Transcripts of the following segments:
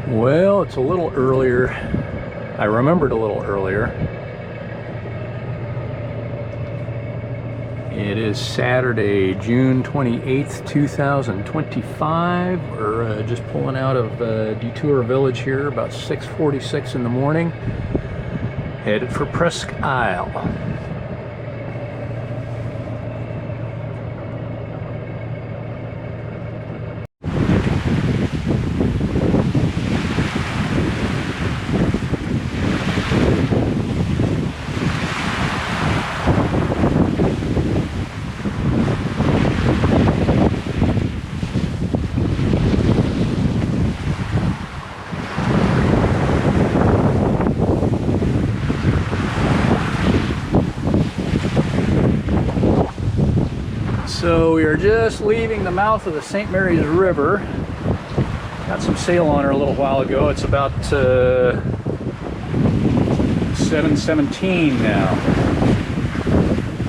Well, it's a little earlier. I remembered a little earlier. It is Saturday, June 28th, 2025. We're just pulling out of DeTour Village here about 6:46 in the morning, headed for Presque Isle. So we are just leaving the mouth of the St. Mary's River. Got some sail on her a little while ago. It's about 7:17 now.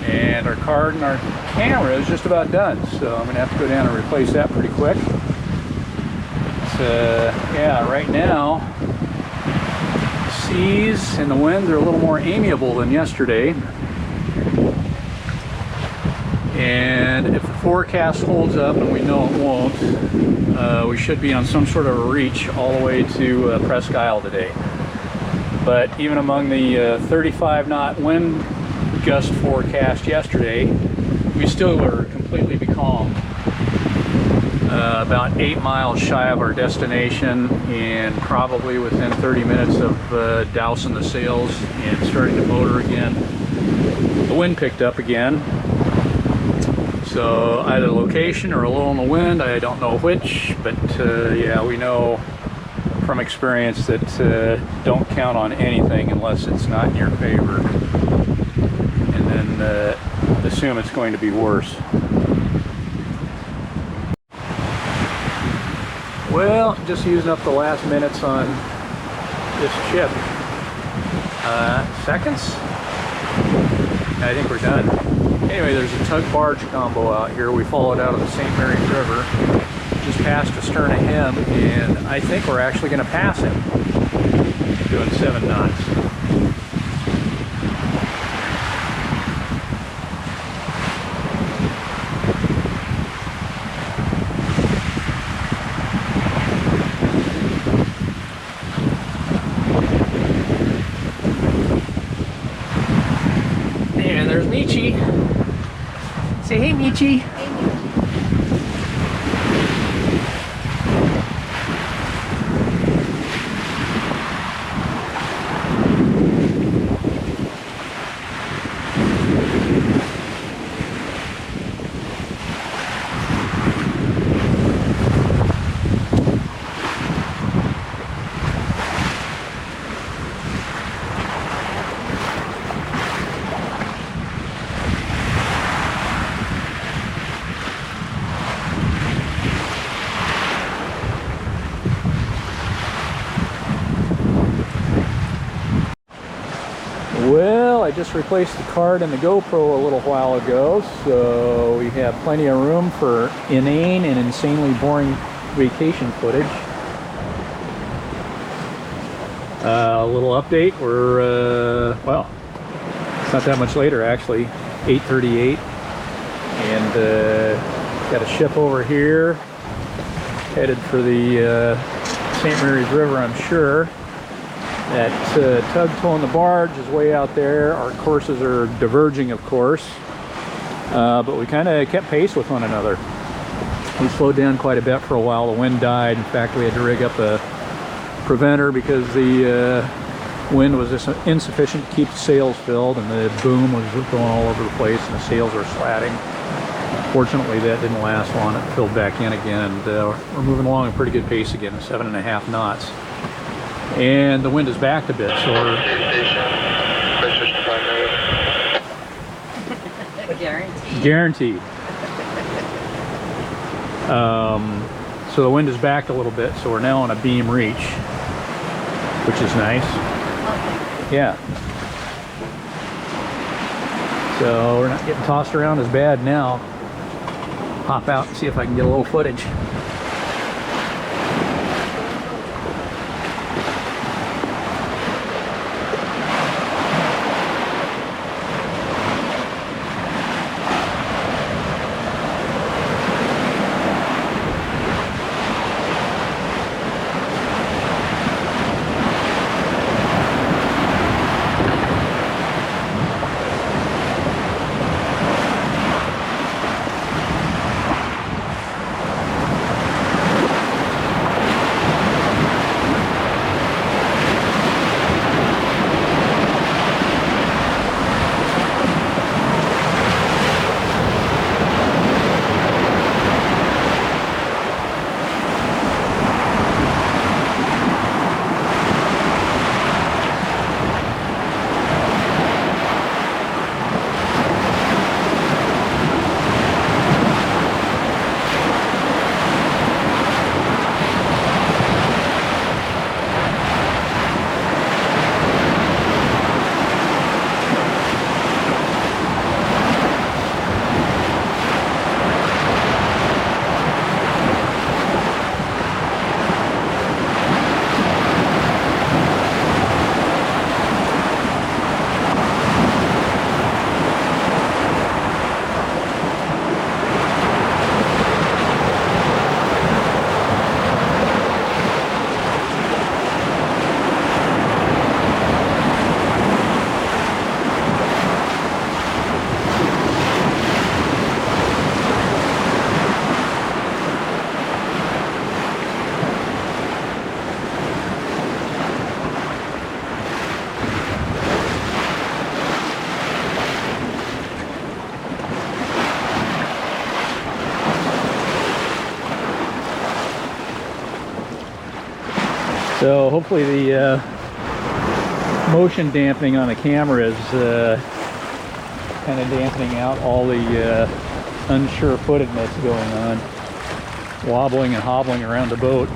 And our card and our camera is just about done. So I'm gonna have to go down and replace that pretty quick. Yeah, right now, the seas and the winds are a little more amiable than yesterday. And if the forecast holds up, and we know it won't, we should be on some sort of a reach all the way to Presque Isle today. But even among the 35 knot wind gust forecast yesterday, we still were completely becalmed. About 8 miles shy of our destination, and probably within 30 minutes of dousing the sails and starting to motor again, the wind picked up again. So either location or a little in the wind, I don't know which, but yeah, we know from experience that don't count on anything unless it's not in your favor, and then assume it's going to be worse. Well, just using up the last minutes on this chip. Seconds? I think we're done. Anyway, there's a tug barge combo out here. We followed out of the St. Mary's River, just past astern of him, and I think we're actually going to pass him, doing 7 knots. And there's Michi. Say hey, Michi. Well, I just replaced the card and the GoPro a little while ago, so we have plenty of room for inane and insanely boring vacation footage. A little update, we're, well, it's not that much later actually, 8:38, and got a ship over here, headed for the St. Mary's River, I'm sure. That tug towing the barge is way out there. Our courses are diverging, of course, but we kind of kept pace with one another. We slowed down quite a bit for a while. The wind died. In fact, we had to rig up a preventer because the wind was just insufficient to keep the sails filled, and the boom was going all over the place, and the sails were slatting. Fortunately, that didn't last long. It filled back in again, and we're moving along at a pretty good pace again, 7.5 knots. And the wind is backed a bit, so we're... Guaranteed. So the wind is backed a little bit, so we're now on a beam reach, which is nice. Yeah. So we're not getting tossed around as bad now. Hop out and see if I can get a little footage. So hopefully the motion dampening on the camera is kind of dampening out all the unsure-footedness going on, wobbling and hobbling around the boat.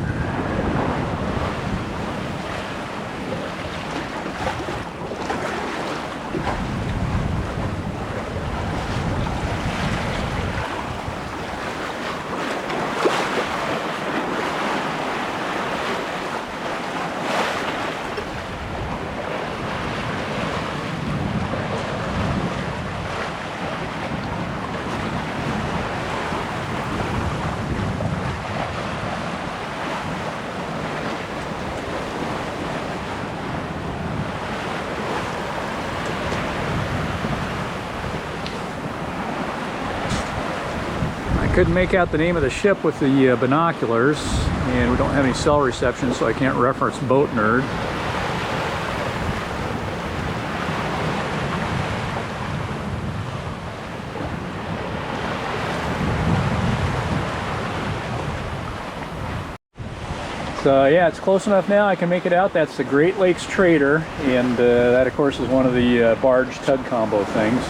Couldn't make out the name of the ship with the binoculars, and we don't have any cell reception, so I can't reference Boat Nerd. So yeah, it's close enough now I can make it out. That's the Great Lakes Trader, and that of course is one of the barge tug combo things.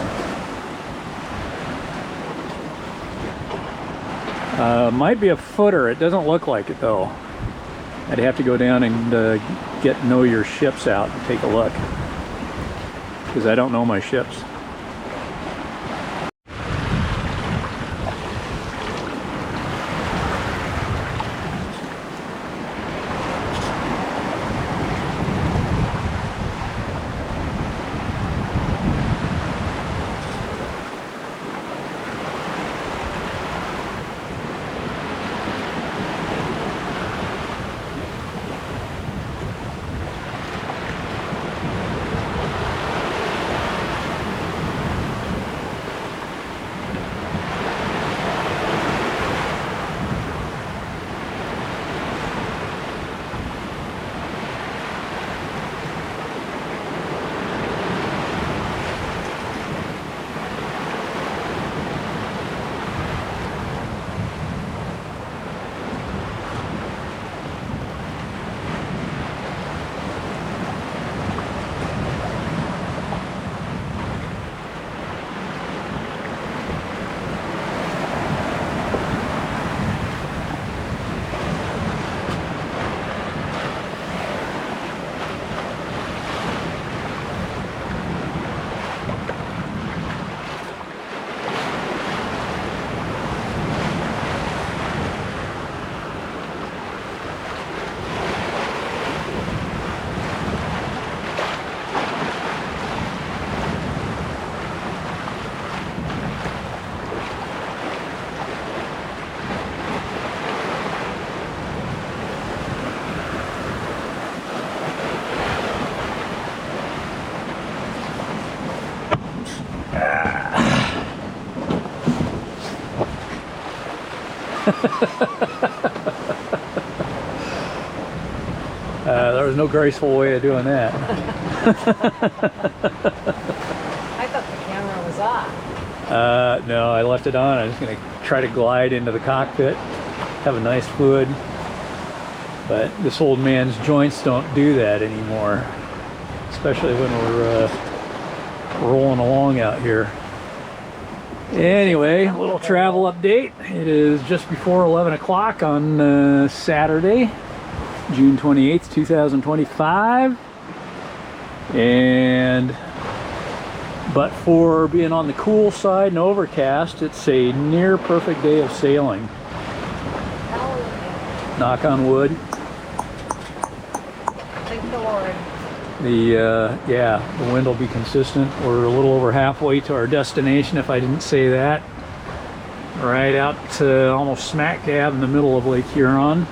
Might be a footer. It doesn't look like it though. I'd have to go down and know your ships out and take a look, because I don't know my ships. There was no graceful way of doing that. I thought the camera was off. No, I left it on. I'm just going to try to glide into the cockpit, have a nice fluid. But this old man's joints don't do that anymore, especially when we're rolling along out here. Anyway, a little travel update. It is just before 11 o'clock on Saturday, June 28th, 2025. But for being on the cool side and overcast, it's a near perfect day of sailing. Knock on wood. Thank the Lord. The wind will be consistent. We're a little over halfway to our destination, if I didn't say that. Right out to almost smack dab in the middle of Lake Huron.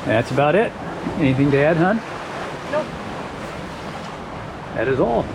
That's about it. Anything to add, hon? Nope. That is all.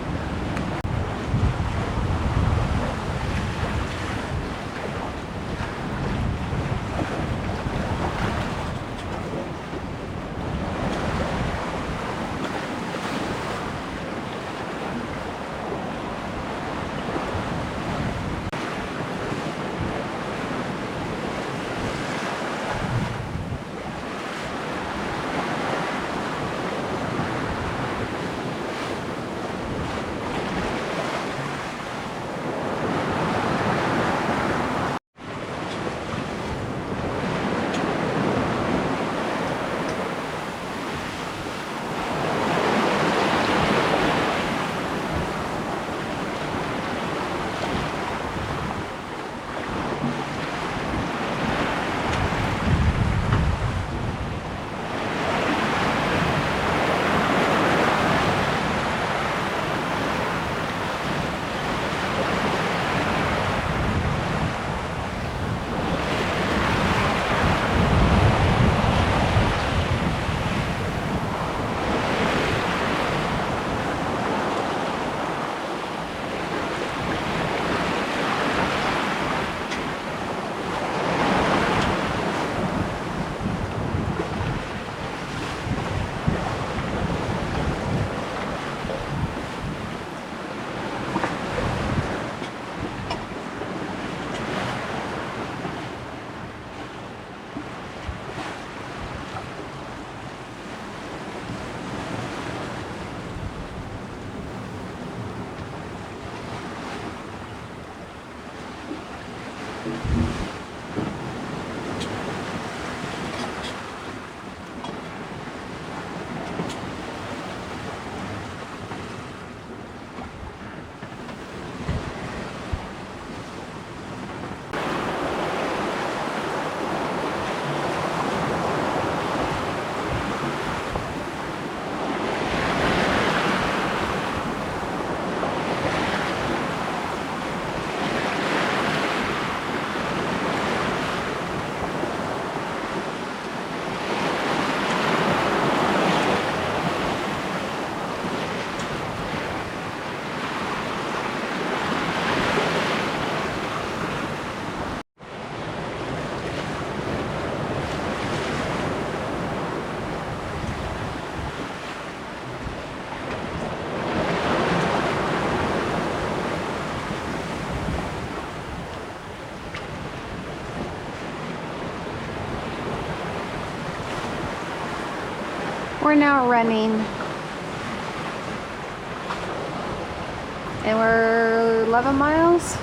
We're now running. And we're 11 miles-ish.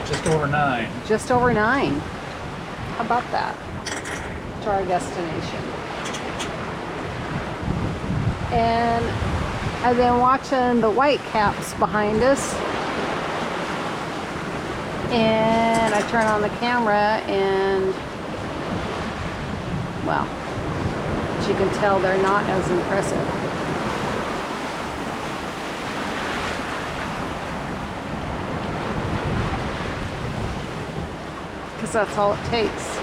Just over 9. Just over 9. How about that? To our destination. And I've been watching the white caps behind us. And I turn on the camera and, well, as you can tell, they're not as impressive. Because that's all it takes.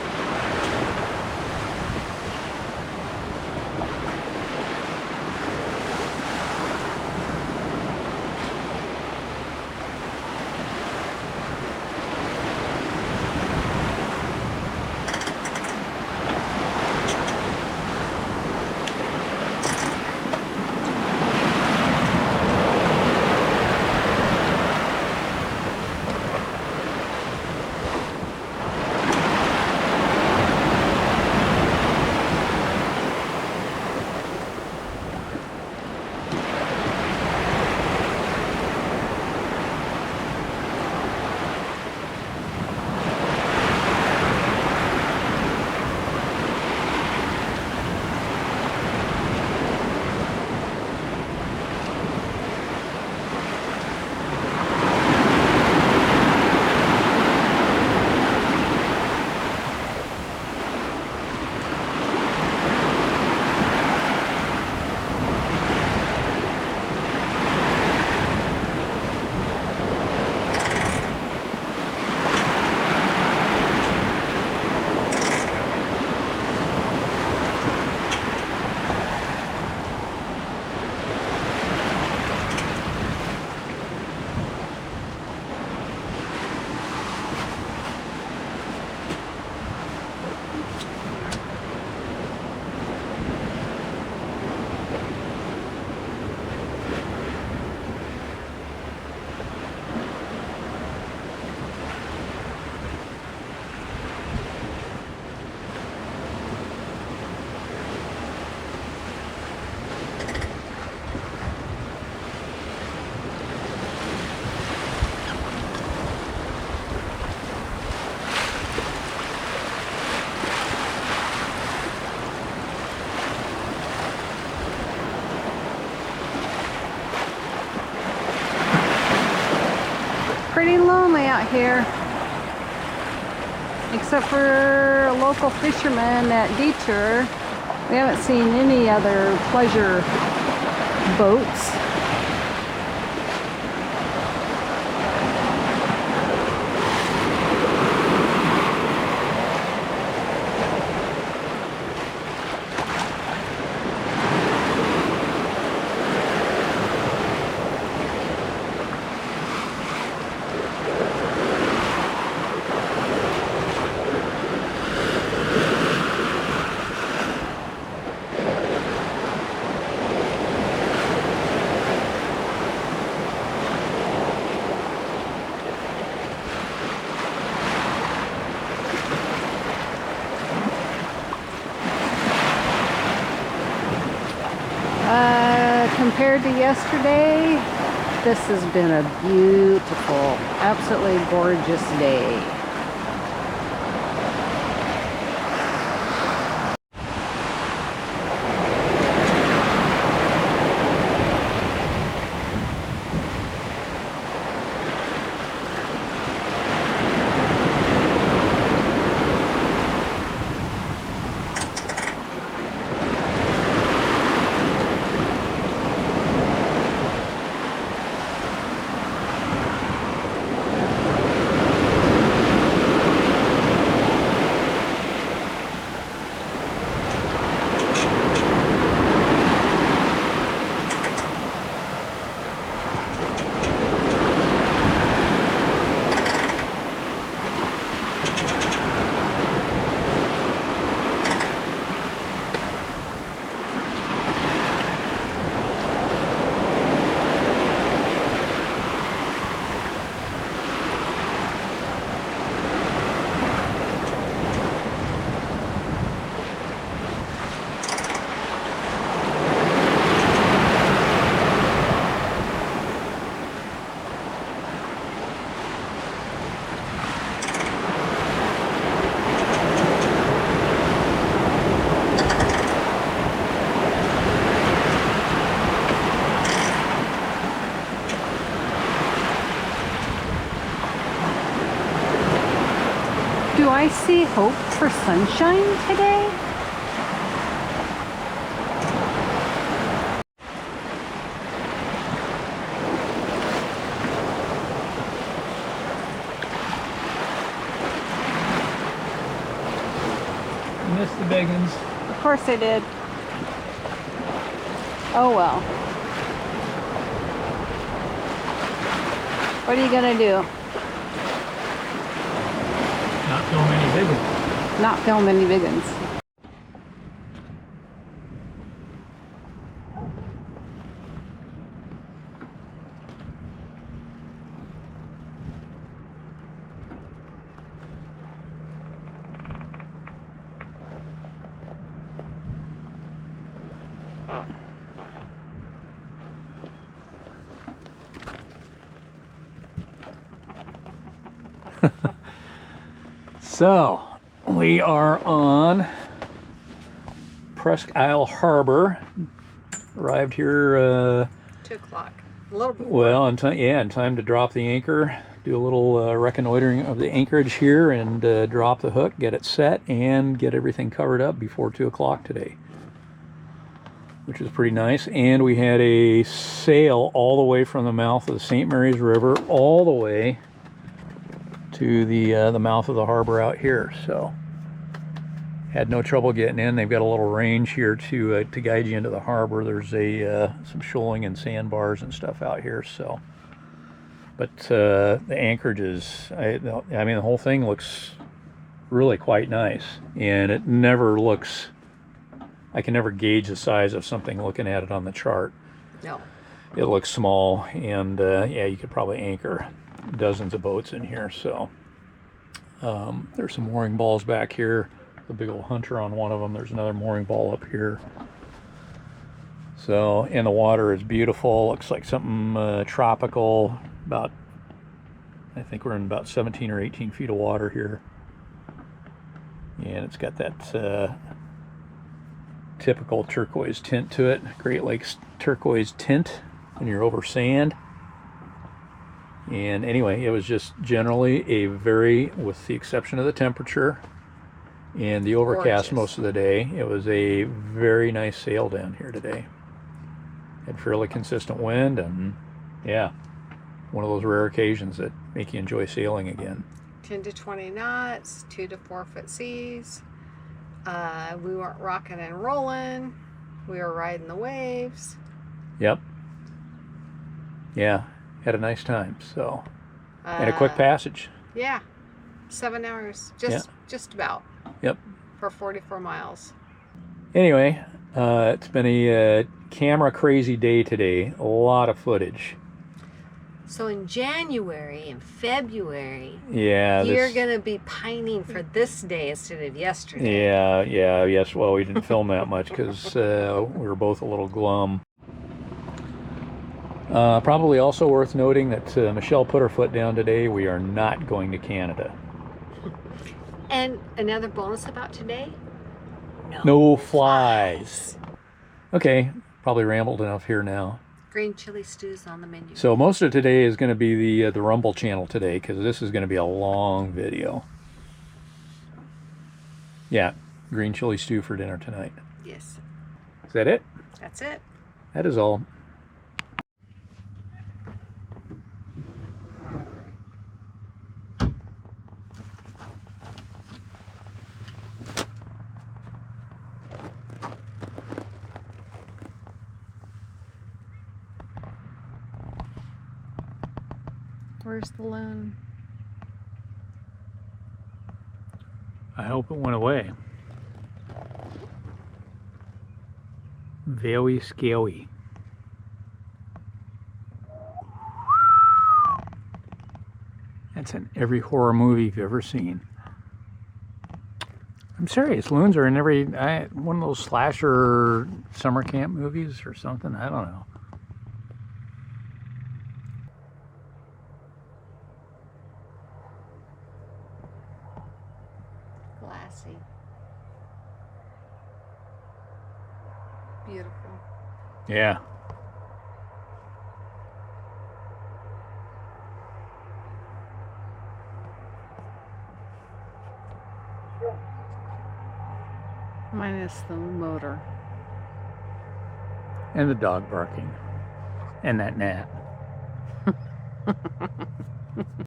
Pretty lonely out here, except for a local fisherman at DeTour. We haven't seen any other pleasure boats. Compared to yesterday, this has been a beautiful, absolutely gorgeous day. Do I see hope for sunshine today? Missed the big ones. Of course I did. Oh well. What are you gonna do? Not film any big ones. Not film any big ones. So, we are on Presque Harbor. Arrived here, 2 o'clock. A little bit. well, in time to drop the anchor, do a little reconnoitering of the anchorage here, and drop the hook, get it set, and get everything covered up before 2 o'clock today, which is pretty nice. And we had a sail all the way from the mouth of the St. Mary's River all the way to the mouth of the harbor out here. So had no trouble getting in. They've got a little range here to guide you into the harbor. There's some shoaling and sandbars and stuff out here. So, but the anchorage is, I mean, the whole thing looks really quite nice, and it never looks, I can never gauge the size of something looking at it on the chart. No. It looks small, and yeah, you could probably anchor dozens of boats in here. So there's some mooring balls back here, the big old hunter on one of them. There's another mooring ball up here. So, and the water is beautiful. Looks like something tropical. About, I think we're in about 17 or 18 feet of water here, and it's got that typical turquoise tint to it. Great Lakes turquoise tint when you're over sand. And anyway, it was just generally a very, with the exception of the temperature and the overcast Gorgeous. most of the day, it was a very nice sail down here today. Had fairly consistent wind, and yeah, one of those rare occasions that make you enjoy sailing again. 10 to 20 knots, 2 to 4 foot seas. We weren't rocking and rolling. We were riding the waves. Yep. Yeah, had a nice time. So, and a quick passage. Yeah, 7 hours, just about. Yep. For 44 miles. Anyway, it's been a camera crazy day today. A lot of footage. So in January and February, yeah, you're going to be pining for this day instead of yesterday. Yes. Well, we didn't film that much because we were both a little glum. Probably also worth noting that Michelle put her foot down today. We are not going to Canada. And another bonus about today? No flies. Okay, probably rambled enough here now. Green chili stews on the menu. So most of today is going to be the Rumble channel today, because this is going to be a long video. Yeah, green chili stew for dinner tonight. Yes. Is that it? That's it. That is all. Where's the loon? I hope it went away. Very scary. That's in every horror movie you've ever seen. I'm serious. Loons are in every one of those slasher summer camp movies or something. I don't know. Glassy. Beautiful. Yeah. Minus the motor. And the dog barking. And that gnat.